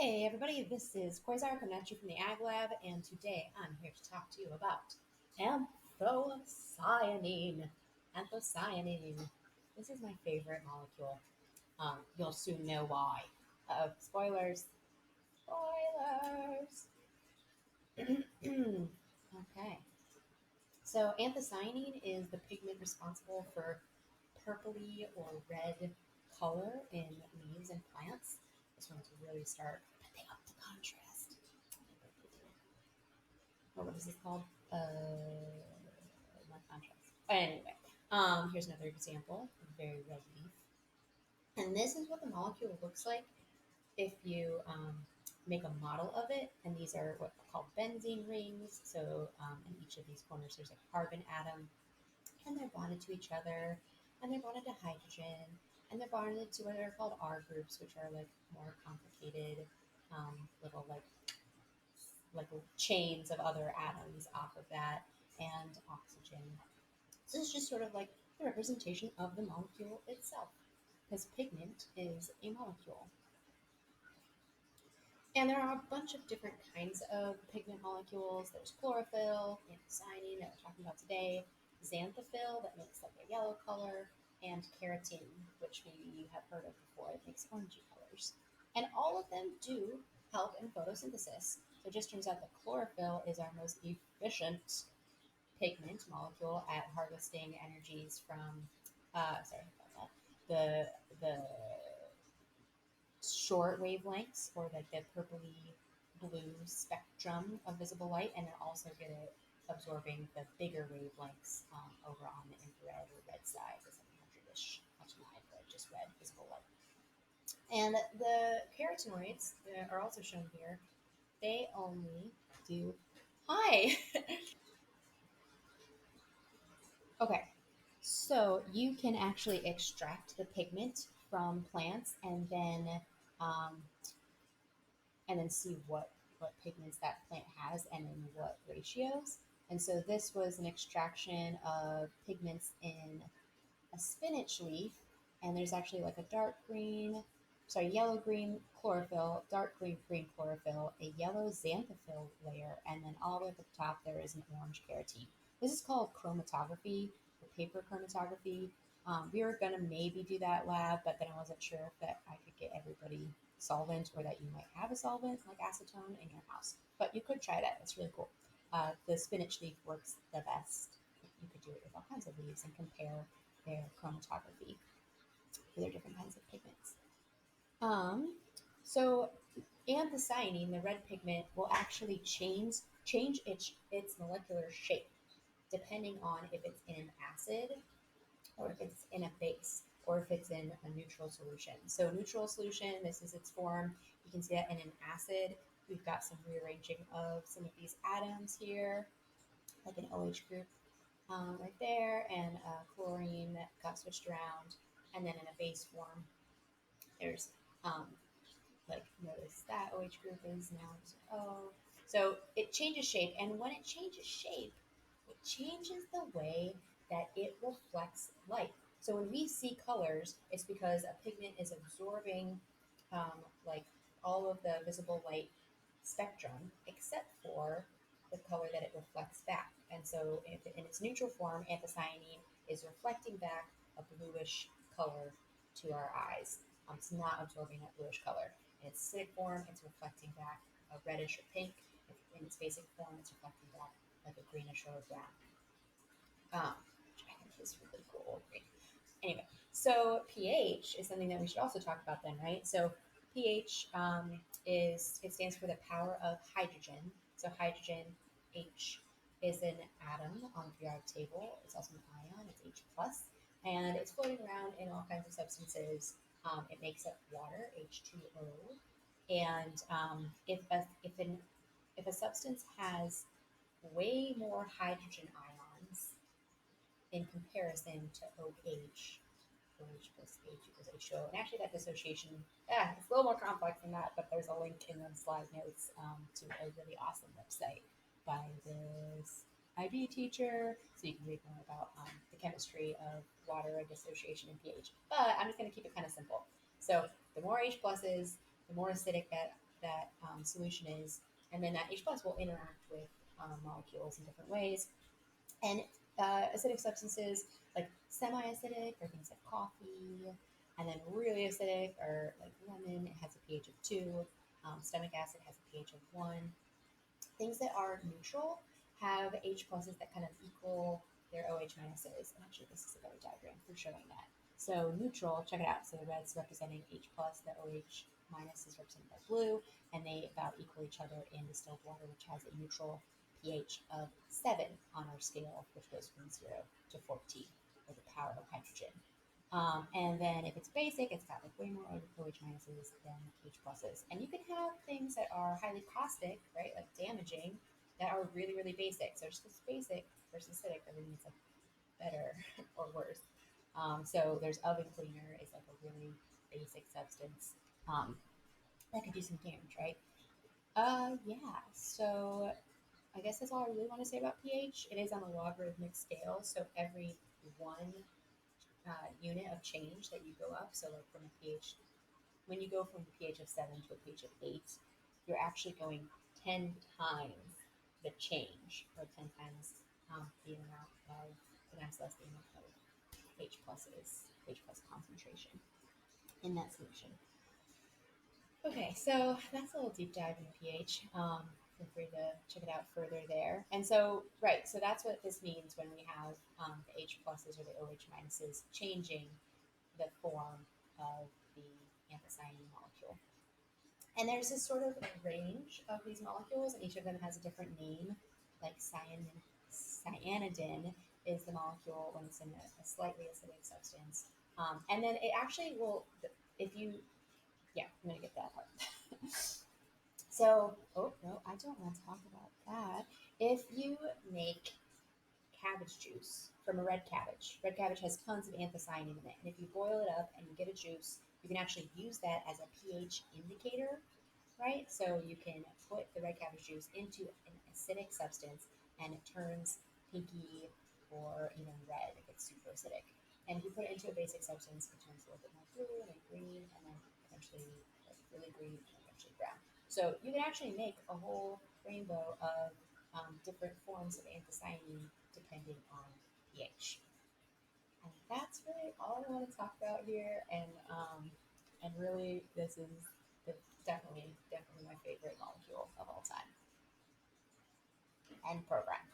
Hey everybody, this is Quasar coming at you from the Ag Lab, and today I'm here to talk to you about anthocyanin. Anthocyanin. This is my favorite molecule. You'll soon know why. Spoilers. Spoilers. Okay. So anthocyanin is the pigment responsible for purpley or red color in leaves and plants. This one's really start putting up the contrast. Or what is this called? Not contrast. Anyway, here's another example of a very red leaf. And this is what the molecule looks like if you make a model of it. And these are what are called benzene rings. So in each of these corners, there's a carbon atom, and they're bonded to each other, and they're bonded to hydrogen, and they're bonded to what are called R groups, which are like more complicated little like chains of other atoms off of that, and oxygen. So it's just sort of like the representation of the molecule itself, because pigment is a molecule. And there are a bunch of different kinds of pigment molecules. There's chlorophyll, anthocyanin that we're talking about today, xanthophyll that makes like a yellow color, and keratin, which maybe you have heard of before, it makes orangey colors. And all of them do help in photosynthesis. So it just turns out that chlorophyll is our most efficient pigment molecule at harvesting energies from, sorry about that, the short wavelengths or like the purpley blue spectrum of visible light, and then also good at absorbing the bigger wavelengths over on the infrared or red side, the 700-ish ultraviolet, but just red visible light. And the carotenoids are also shown here. They only do hi. Okay, so you can actually extract the pigment from plants um, and then see what pigments that plant has and in what ratios. And so this was an extraction of pigments in a spinach leaf, and there's actually like a dark green, sorry, yellow green chlorophyll, dark green chlorophyll, a yellow xanthophyll layer, and then all the way at the top there is an orange keratin. This is called chromatography, or paper chromatography. We were gonna maybe do that lab, but then I wasn't sure if that I could get everybody solvent or that you might have a solvent like acetone in your house. But you could try that. It's really cool. The spinach leaf works the best. You could do it with all kinds of leaves and compare their chromatography for their different kinds of pigments. Um, so anthocyanin, the red pigment, will actually change its molecular shape depending on if it's in an acid or if it's in a base or if it's in a neutral solution. So neutral solution, this is its form. You can see that in an acid. We've got some rearranging of some of these atoms here, like an OH group right there, and chlorine that got switched around. And then in a base form, there's like notice that OH group is now just O. So it changes shape, and when it changes shape, it changes the way that it reflects light. So when we see colors, it's because a pigment is absorbing like all of the visible light spectrum except for the color that it reflects back. And so if in its neutral form, anthocyanin is reflecting back a bluish color to our eyes. It's not absorbing that bluish color. In its acidic form, it's reflecting back a reddish or pink. In its basic form, it's reflecting back like a greenish or a brown, which I think is really cool. Anyway, so pH is something that we should also talk about then, right? So pH is it stands for the power of hydrogen. So hydrogen H is an atom on the periodic table. It's also an ion. It's H plus, and it's floating around in all kinds of substances. It makes up water, H2O, and if a substance has way more hydrogen ions in comparison to OH, OH plus H equals H2O. And actually, that dissociation, it's a little more complex than that, but there's a link in the slide notes to a really awesome website by this IB teacher, so you can read more about the chemistry of water and dissociation and pH. But I'm just going to keep it kind of simple. So the more H pluses, the more acidic that solution is, and then that H plus will interact with molecules in different ways. And acidic substances like semi-acidic are things like coffee, and then really acidic are like lemon. It has a pH of 2. Stomach acid has a pH of 1. Things that are neutral have H pluses that kind of equal their OH minuses. And actually, this is a better diagram for showing that. So neutral, check it out. So the red's representing H plus, the OH minus is represented by blue, and they about equal each other in distilled water, which has a neutral pH of 7 on our scale, which goes from 0 to 14 with the power of hydrogen. And then if it's basic, it's got like way more OH minuses than H pluses. And you can have things that are highly caustic, right, like damaging, that are really, really basic. So just because it's basic versus acidic doesn't mean it's like better or worse. So there's oven cleaner is like a really basic substance that could do some damage, right? Yeah. So I guess that's all I really want to say about pH. It is on a logarithmic scale, so every one unit of change that you go up. So like from a pH, when you go from a pH of 7 to a pH of 8, you're actually going 10 times the change, or 10 times the amount of, 10 times less the amount of H pluses, H plus concentration in that solution. Okay, so that's a little deep dive into pH. Feel free to check it out further there. And so, right, so that's what this means when we have the H pluses or the OH minuses changing the form of the anthocyanin molecule. And there's this sort of range of these molecules, and each of them has a different name. Like cyanidin is the molecule when it's in a slightly acidic substance. And then it actually will, if you, yeah, I'm going to get that part. So, oh, no, I don't want to talk about that. If you make cabbage juice from a red cabbage has tons of anthocyanin in it. And if you boil it up and you get a juice, you can actually use that as a pH indicator, right? So you can put the red cabbage juice into an acidic substance and it turns pinky or even red if it's super acidic. And if you put it into a basic substance, it turns a little bit more blue and then green and then eventually like really green and eventually brown. So you can actually make a whole rainbow of different forms of anthocyanin depending on pH. And that's really all I want to talk about here. And really, this is definitely my favorite molecule of all time and program.